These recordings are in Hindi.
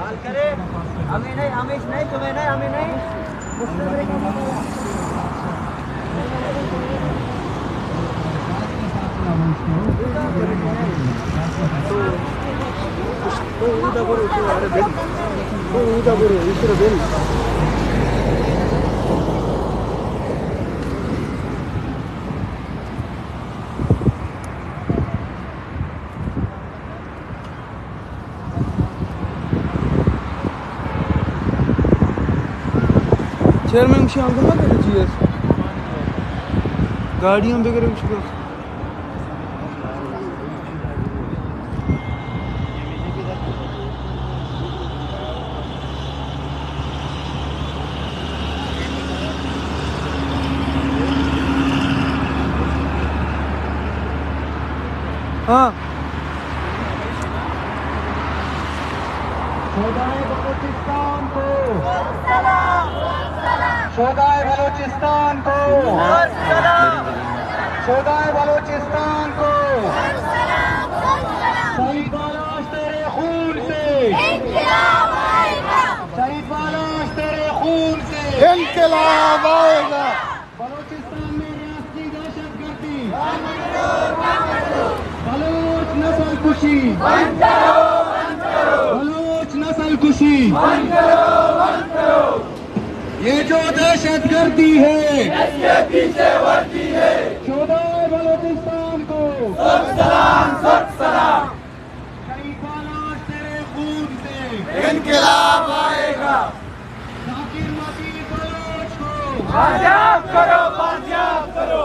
हमें नहीं, हमें नहीं, तुम्हें नहीं, हमें नहीं। Çermen bir şey aldım da geçeceğiz. Guardian वगैरह कुछ कर। हाँ। शोधाए बलूचिस्तान को, शोधाए बलूचिस्तान को, शोधाए बलूचिस्तान को, शहीद बालाश तेरे खून से, शहीद बालाश तेरे खून से इंक़िलाब आएगा। बलूचिस्तान में रियासती दहशतगर्दी, बलूच नस्ल कुशी, बलूच नस्ल कुशी, ये जो दहशतगर्दी है इसके पीछे वर्दी है। शोधाए बलूचिस्तान को सलाम, सलाम। शहीद बालाश तेरे खून से इंक़िलाब आएगा। जाकिर मजीद बलूच को बाजियाब करो, बाजियाब करो।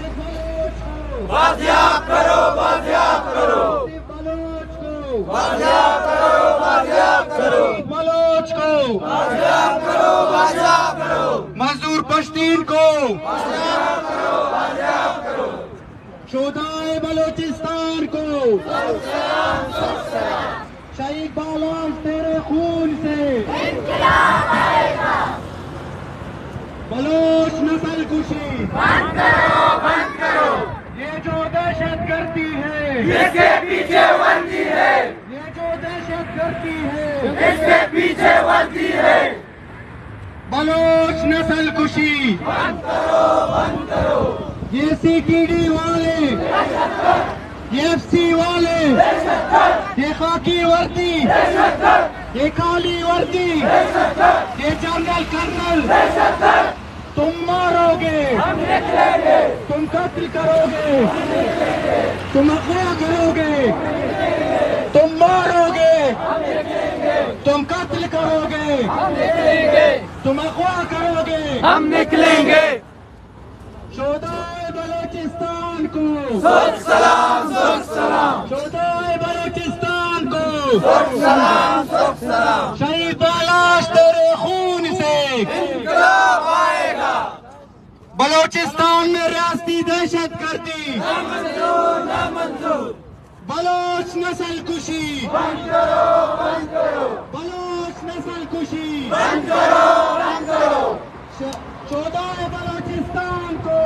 बलूच को बाजियाब करो, बाजियाब करो। बलूच को बाजियाब करो, बाजियाब करो। बलूच को बाजियाब करो, बाजियाब करो। मजदूर पश्तीन को बाजियाब करो, बाजियाब करो। शोधाए बलूचिस्तान को शहीद बालाश तेरे खून से इंक़िलाब आएगा। बलूच नस्ल कुशी बंद करो, बंद करो। ये जो दहशतगर्दी है इसके पीछे वर्दी है। ये जो दहशतगर्दी है इसके पीछे वर्दी है। बलूच नस्ल कुशी बंद करो, बंद करो। ये सीटीडी वाले, ये एफसी वाले, ये खाकी वर्दी, ये काली वर्दी, ये जनरल कर्नल, तुम मारोगे, हम निकलेंगे। तुम कत्ल करोगे, तुम अगवा करोगे, तुम मारोगे, हम निकलेंगे। तुम कत्ल करोगे, हम निकलेंगे। तुम अगवा करोगे, हम निकलेंगे। शोधाए बलूचिस्तान को सलाम, सलाम। शोधाए बलूचिस्तान को सलाम, सलाम। शहीद बालाश तेरे खून से इंक़िलाब आएगा। बलूचिस्तान में रियासती दहशतगर्दी नामंजूर, नामंजूर। बलूच नस्ल कुशी बंद करो, बंद करो। बलूच नस्ल कुशी बंद करो, बंद करो। शोधाए बलूचिस्तान को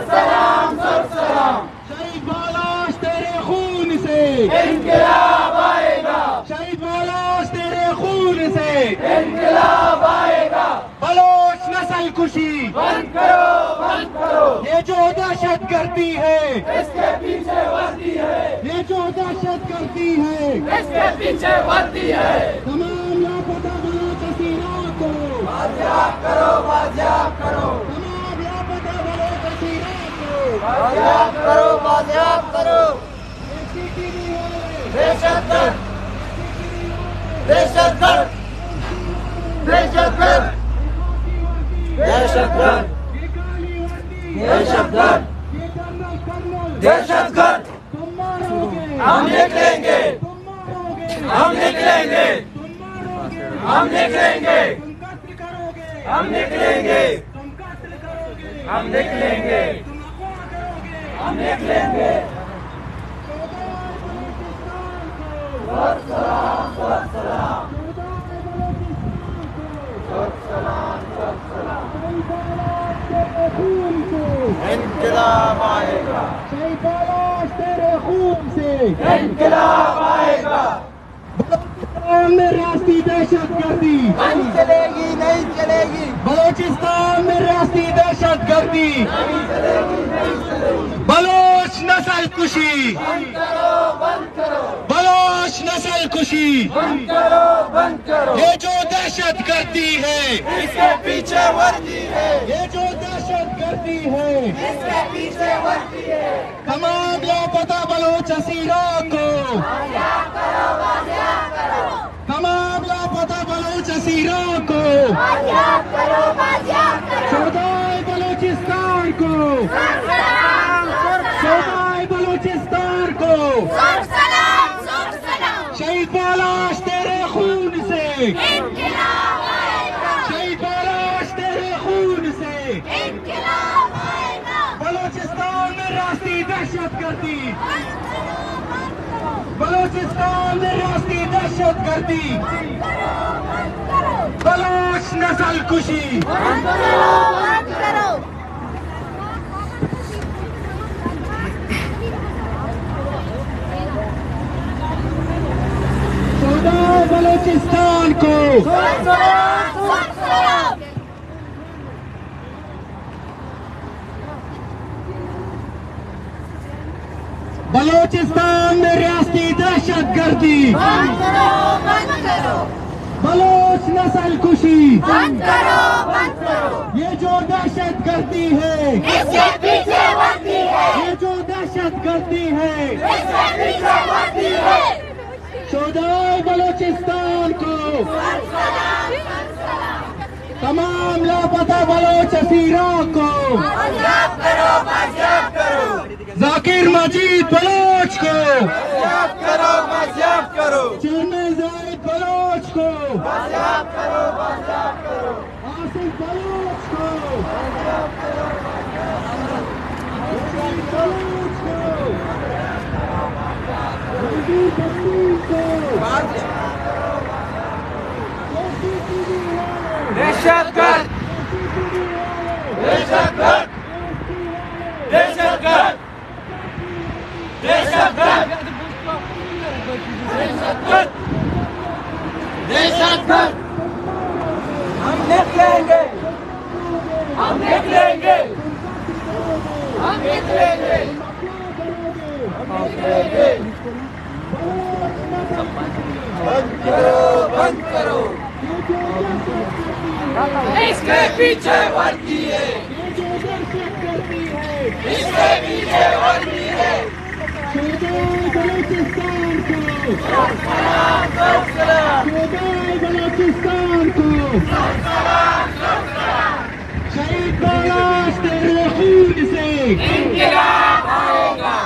सलाम, सलाम। शहीद बालाश तेरे खून से इंक़िलाब आएगा। शहीद बालाश तेरे खून से इंक़िलाब आएगा। बलूच नस्ल कुशी बंद करो, बंद करो। ये जो दहशतगर्दी है इसके पीछे वर्दी है। ये जो दहशतगर्दी है इसके पीछे वर्दी है। तमाम लापता बलूच असीरों को बाजियाब करो, बाजियाब करो। तमाम लापता बलूच असीरों को बाजियाब करो, बाजियाब करो। दहशतगर्द, दहशतगर्द, दहशतगर्द, दहशतगर्द, दहशतगर्द, दहशतगर्द। हम निकलेंगे, हम निकलेंगे, हम निकलेंगे, हम निकलेंगे, हम निकलेंगे, हम निकलेंगे। सलाम, सलाम, सलाम। इंक़िलाब आएगा। शहीद बालाश तेरे खून से इंक़िलाब आएगा। रियासती दहशतगर्दी नहीं चलेगी, नहीं चलेगी। बलोचिस्तान में रियासती दहशतगर्दी, बलोच नस्ल कुशी, बंद करो, बंद करो, बलोच नस्ल कुशी, बंद करो, बंद करो। ये जो दहशत गर्दी है, इसके पीछे वर्दी है, ये जो दहशत गर्दी है, इसके पीछे वर्दी है। तमाम लापता बलोच असीरों को, तमाम लापता बलोच असीरों को, शोधाए बलोचिस्तान को, शोधाए बलोचिस्तान को, शहीद बालाश तेरे खून से, शहीद बालाश तेरे खून से, बलोचिस्तान में रियासती दहशतगर्दी, बलोचिस्तान में रियासती दहशतगर्दी, बलोच नस्ल कुशी, शोधाए बलोचिस्तान को, बलोचिस्तान में रियासती दहशतगर्दी, बलोच नस्ल कुशी, ये जो दहशतगर्दी है, इसके पीछे वर्दी है, ये जो दहशतगर्दी है, इसके पीछे वर्दी है। शोधाए बलोचिस्तान को, तमाम लापता बलोच असीरों को, बाजियाब करो, बाजियाब करो, जाकिर मजीद बलोच को, बाजियाब करो, बाजियाब करो, चेयरमैन जाहिद बलोच को, बाजियाब करो, बाजियाब करो, आसिफ बलोच को, बाजियाब करो, रशीद बलोच को, रंजीत बस्ती को, दहशतगर्द, दहशतगर्द, दहशतगर्द, दहशतगर्द, दहशतगर्द, दहशतगर्द। हम निकलेंगे, हम निकलेंगे, हम निकलेंगे, हम निकलेंगे। बंद करो, बंद करो, इसके पीछे वर्दी है, इसके पीछे वर्दी है। शोधाए बलोचिस्तान को, सलाम, सलाम, शोधाए बलोचिस्तान को, शहीद बालाश तेरे खून से, इंकिलाब आएगा।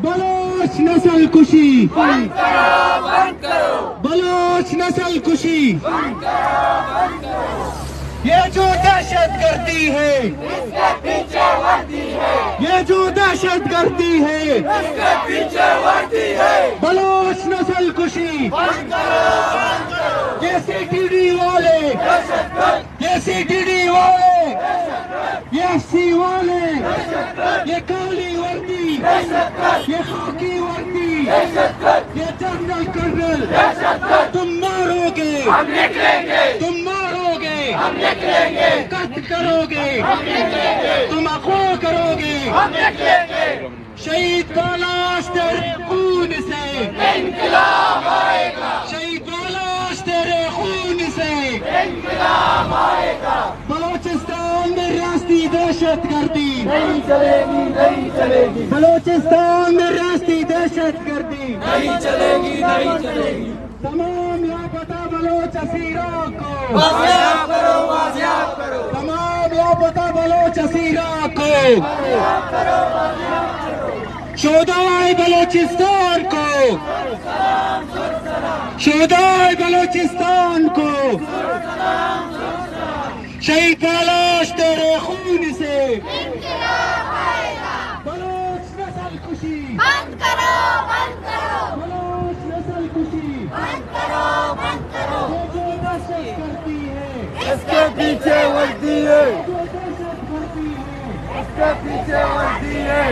बलोच नस्ल कुशी, बंद करो, बंद करो, बलोच नस्ल कुशी, बंद करो, बंद करो। ये जो दहशतगर्दी है, इसके पीछे वर्दी है, ये जो दहशतगर्दी है, इसके पीछे वर्दी है। बलोच नस्ल कुशी, बंद करो, बंद करो, ये सीटीडी वाले, दहशतगर्द, ये सीटीडी वाले, ये एफसी वाले, ये काली वर्दी, दहशतगर्द, ये खाकी वर्दी, दहशतगर्द, ये जनरल कर्नल, दहशतगर्द। तुम मारोगे, हम निकलेंगे, तुम मारोगे, हम निकलेंगे, कत्ल करोगे, हम निकलेंगे, तुम अगवा करोगे। हम निकलेंगे। शहीद बालाश तेरे खून से, इंकिलाब आएगा, शहीद बालाश तेरे खून से, इंकिलाब आएगा। बलोचिस्तान में रियासती दहशतगर्दी, नहीं चलेगी, नहीं चलेगी, बलोचिस्तान में रियासती दहशतगर्दी, नहीं चलेगी, नहीं चलेगी। तमाम लापता बलोच असीरों को, बाजियाब करो, बाजियाब करो, तमाम लापता बलोच असीरों को, बाजियाब करो, बाजियाब करो। शोधाए बलोचिस्तान को, शोधाए बलोचिस्तान को, शहीद बालाश तेरे खून से, बलोच नस्ल कुशी, बंद करो, बंद करो, बलोच नस्ल कुशी, बंद करो, बंद करो। ये जो दहशत करती है, इसके पीछे वर्दी है, जो दहशत करती है, इसके पीछे वर्दी है।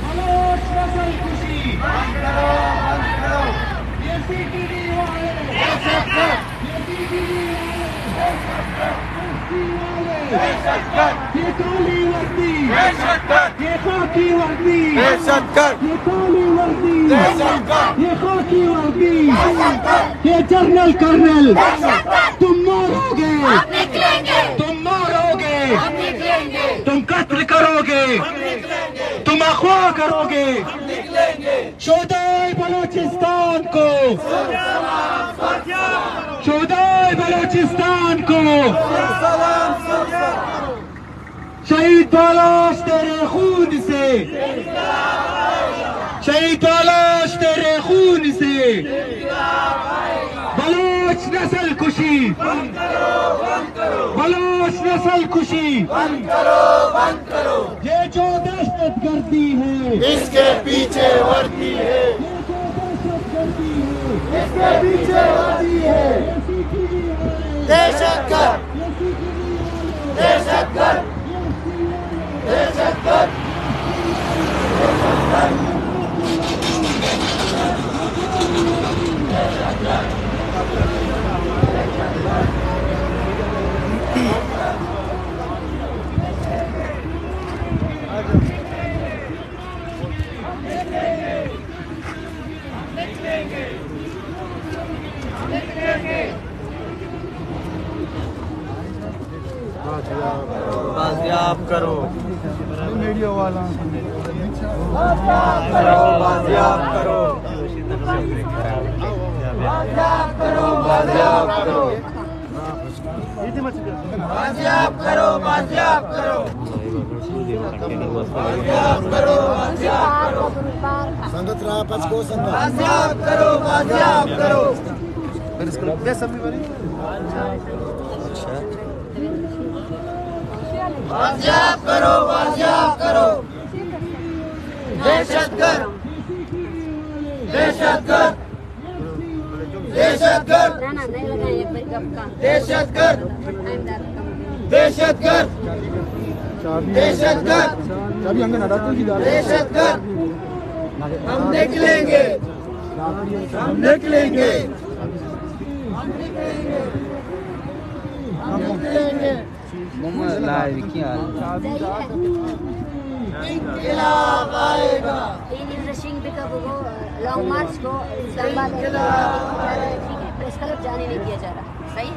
बलोच नस्ल कुशी, बंद करो, बंद करो, ये सीटीडी वाले, दहशतगर्द, ये ये काली वर्दी, ये खाकी वर्दी, ये काली वर्दी, ये खाकी वर्दी, ये जनरल कर्नल, तुम मारोगे, तुम मारोगे, तुम कत्ल करोगे, तुम अगवा करोगे। शोधाए बलोचिस्तान को, शोधाए बलोचिस्तान को। शहीद बालोच तेरे खून से, शहीद बालोच तेरे खून से। बलोच नस्ल कुशी, बलोच नस्ल कुशी, ये जो दहशत गर्दी है, इसके पीछे वर्दी है, इसके पीछे वर्दी है। दहशतगर्द, दहशतगर्द, दहशतगर्द, बाजियाब करो, मीडिया वाला बाजियाब करो, बाजियाब करो, बाजियाब करो, बाजियाब करो, बाजियाब करो, बाजियाब करो, बाजियाब करो, संगत रहा पच को संगत बाजियाब करो, बाजियाब करो। बाजियाब करो, बाजियाब करो। दहशतगर्द, दहशतगर्द, दहशतगर्द, दहशतगर्द, दहशतगर्द, दहशतगर्द, दहशतगर्द। हम निकलेंगे, हम निकलेंगे, हम निकलेंगे। इंक़िलाब आएगा। लॉन्ग मार्च को इस्लामाबाद प्रेस क्लब जाने नहीं दिया जा रहा, सही है।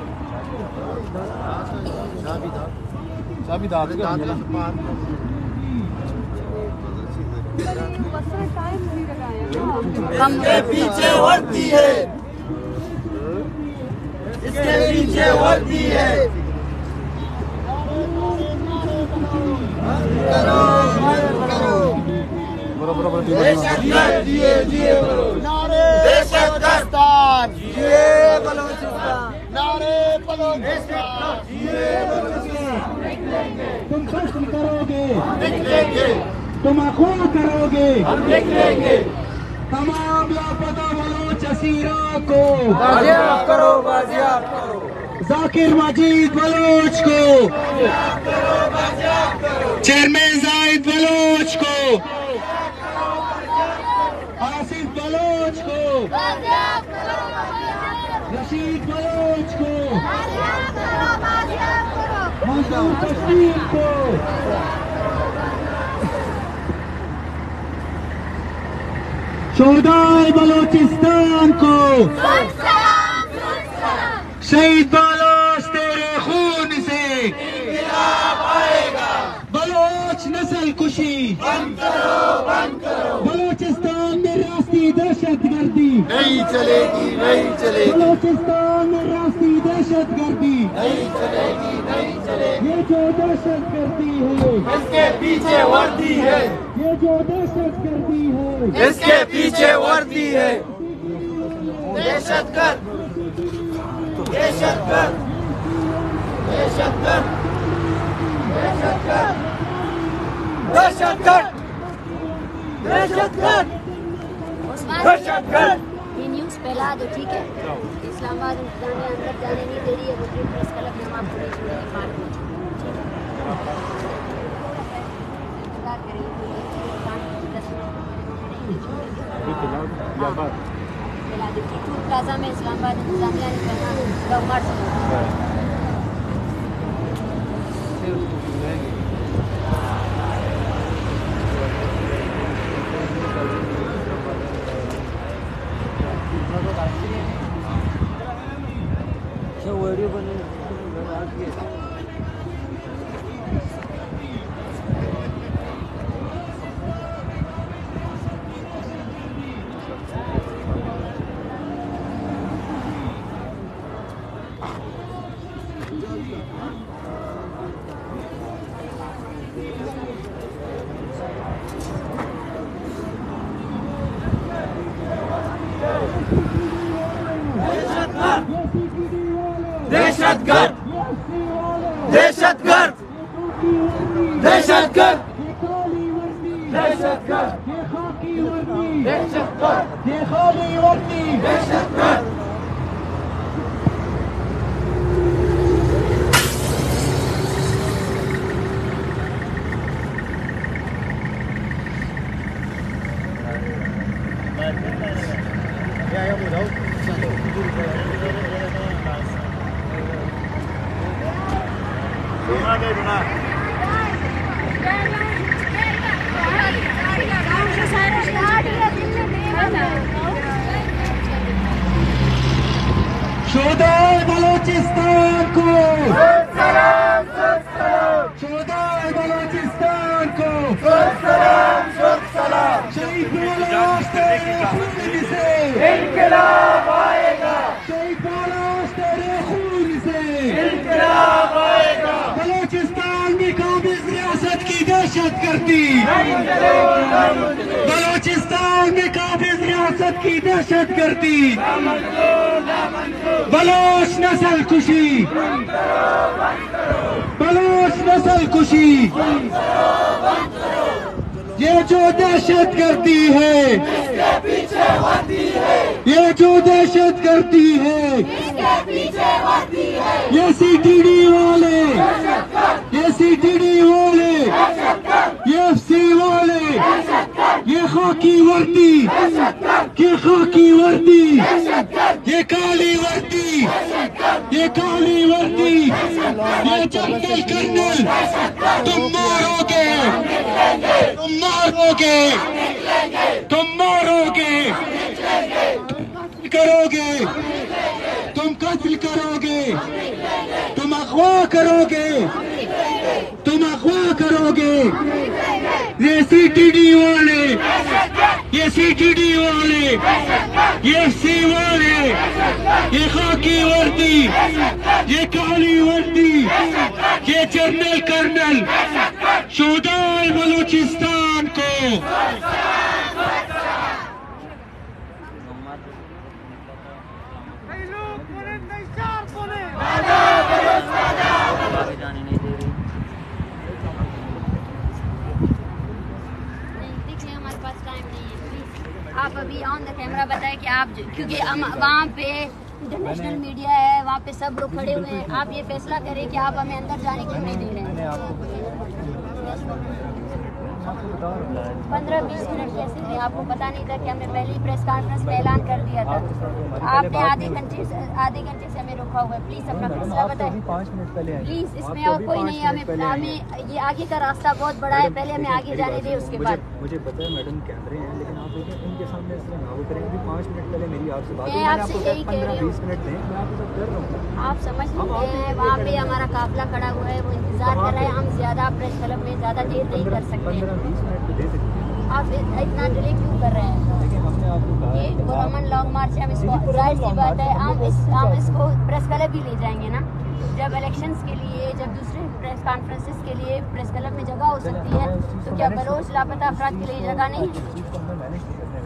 इसके पीछे वर्दी है, इसके पीछे वर्दी है। करो, करो, दहशतगर्द, जिए जिए बलोचिस्तान, जिए बलोचिस्तान, नारे बलोचिस्तान, जिए बलोचिस्तान। तुम कत्ल करोगे, निकलेंगे, तुम अगवा करोगे, हम निकलेंगे। तमाम लापता बलोच असीरों को बाजियाब करो, बाजियाब करो। जाकिर मजीद बलोच को, चेयरमैन जाहिद बलोच को, आसिफ बलोच को, रशीद बलोच को, मंसूर तस्लीम को। शोधाए बलोचिस्तान को, शहीद बालोच तेरे खून से। इंक़िलाब आएगा। बलोच नस्ल कुशी, बंद करो, बंद करो। बलोचिस्तान में रास्ती दहशत गर्दी, नहीं चलेगी, नहीं चलेगी, बलोचिस्तान में रास्ती दहशत गर्दी। नहीं चलेगी, नहीं चलेगी। ये जो दहशत गर्दी है, इसके पीछे वर्दी है, ये जो दहशत गर्दी है, इसके पीछे वर्दी है। दहशतगर्द, दहशतगर्द, दहशतगर्द, दहशतगर्द, दहशतगर्द, दहशतगर्द, दहशतगर्द। ये न्यूज़ फैला दो, ठीक है। इस्लामाबाद जाने अंदर जाने नहीं दे रही है, वो प्रेस क्लब में हम आपको नहीं छोड़ेंगे, मार दो, ठीक है। इंतजार करिए, फैला दी थी टूर प्लाजा में इस्लामाबाद इंतजामिया ने करना लॉन्ग मार्च। दहशतगर्द दहशतगर्द दहशतगर्द दहशतगर्द दहशतगर्द शोधाए बलोचिस्तान को, शोधाए बलोचिस्तान को, शहीद बोलाश तेरे खून से इंकलाब आएगा, शहीद बोलाश तेरे खून से इंकलाब आएगा। बलोचिस्तान में काबिज रियासत की दहशत करती, बलोचिस्तान में काबिज रियासत की दहशत करती, बलोच नस्ल कुशी, बलोच नस्ल कुशी, ये जो दहशत करती है, इसके पीछे वर्दी है, ये जो दहशत करती है, इसके पीछे वर्दी है, ये सीटीडी वाले, ये सीटीडी वाले, ये एफसी वाले, ये खाकी वर्दी, ये खाकी वर्दी, ये काली वर्दी, ये काली वर्दी, ये जनरल कर्नल, तुम मारोगे, तुम मारोगे, तुम मारोगे, करोगे, तुम कत्ल करोगे, तुम अगवा करोगे, तुम अगवा करोगे। ये सीटीडी वाले, ये सीटीडी वाले, ये एफसी वाले, ये खाकी वर्दी, ये काली वर्दी, ये जनरल कर्नल शोधाए बलूचिस्तान को। देखिए हमारे पास टाइम नहीं है, प्लीज आप अभी ऑन द कैमरा बताएं कि आप क्योंकि हम वहाँ पे इंटरनेशनल मीडिया है, वहाँ पे सब लोग खड़े हुए हैं, आप ये फैसला करें कि आप हमें अंदर जाने क्यों नहीं दे रहे हैं। 15-20 मिनट कैसे थे? आपको पता नहीं था कि हमने पहली प्रेस कॉन्फ्रेंस में ऐलान कर दिया था। आपने आधे घंटे से हमें रोका हुआ है। प्लीज अपना फैसला बताएं। 5 मिनट पहले प्लीज इसमें और कोई नहीं है, हमें ये आगे का रास्ता बहुत बड़ा है, पहले हमें आगे जाने दें, उसके बाद। मुझे पता है मैडम कैमरे हैं, लेकिन आप इनके सामने इसलिए ना वो करेंगे। 5 मिनट पहले मेरी आपसे बात हुई, मैं आपसे यही कह रही हूँ, 15-20 मिनट दें, मैं आपके साथ कर रहा हूँ। आप समझ लीजिए वहाँ पे हमारा काफिला खड़ा हुआ है, वो इंतजार कर रहा है। हम ज्यादा प्रेस क्लब में ज्यादा देर नहीं कर सकते। 15-20 मिनट तो दे सकते हैं, आप इतना डिले क्यों कर रहे हैं? लेकिन हमने आपको कहा ये गवर्नमेंट लॉन्ग मार्च है, हम इसको जाहिर सी बात है हम इसको प्रेस क्लब भी ले जाएंगे ना। जब इलेक्शंस के लिए, जब दूसरे प्रेस कॉन्फ्रेंसेस के लिए प्रेस क्लब में जगह हो सकती है, तो क्या बलोच लापता अफराद के लिए जगह नहीं है?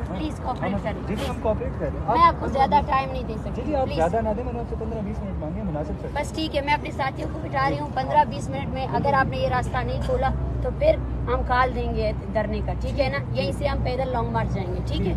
प्लीज कोऑपरेट करें, हम कोऑपरेट कर रहे हैं। मैं आपको ज्यादा टाइम नहीं दे सकती, जी आप प्लीज। ज़्यादा ना दें, मैंने आपसे 15-20 मिनट मांगे, मुनासिब सर। बस ठीक है, मैं अपने साथियों को बिठा रही हूँ। 15-20 मिनट में अगर आपने ये रास्ता नहीं खोला तो फिर हम कॉल देंगे धरने का, ठीक है ना? यहीं से हम पैदल लॉन्ग मार्च जाएंगे, ठीक है?